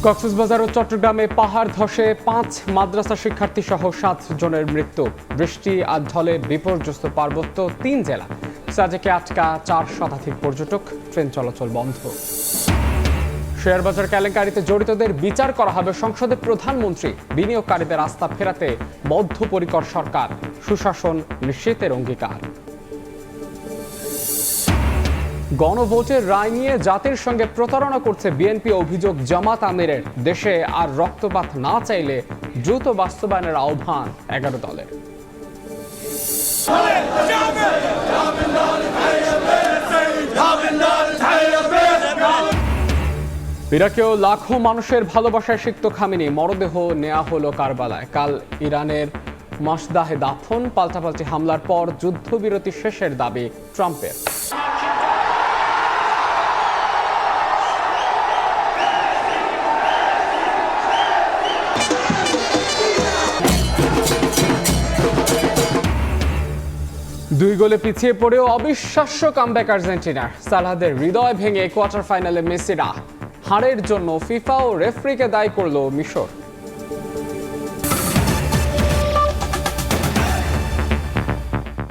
কক্সবাজার ও চট্টগ্রামে পাহাড় ধসে 5 মাদ্রাসা শিক্ষার্থী সহ 7 জনের মৃত্যু। বৃষ্টি আর ঢলে বিপর্যস্ত পার্বত্য 3 জেলা। সাজেকে আটকা 4 শতাধিক পর্যটক, ট্রেন চলাচল বন্ধ। শেয়ারবাজার কেলেঙ্কারিতে জড়িতদের বিচার করা হবে সংসদে প্রধানমন্ত্রী। বিনিয়োগকারীদের আস্থা ফেরাতে বদ্ধপরিকর সরকার, সুশাসন নিশ্চিতের অঙ্গীকার। গণভোটের রায় নিয়ে জাতির সঙ্গে প্রতারণা করছে বিএনপি অভিযোগ জামাত আমিরের। দেশে আর রক্তপাত না চাইলে দ্রুত বাস্তবায়নের আহ্বান 11 দলের। ইরাকেও লাখো মানুষের ভালোবাসায় সিক্ত খামেনি, মরদেহ নেওয়া হলো কারবালায়। কাল ইরানের মাসদাহে দাফন। পাল্টাপাল্টি হামলার পর যুদ্ধবিরতি শেষের দাবি ট্রাম্পের। দুই গোলে পিছিয়ে পড়েও অবিশ্বাস্য কামব্যাক আর্জেন্টিনার। সালাহদের হৃদয় ভেঙে কোয়ার্টার ফাইনালে মেসিরা। হারের জন্য ফিফা ও রেফারিকে দায়ী করল মিশর।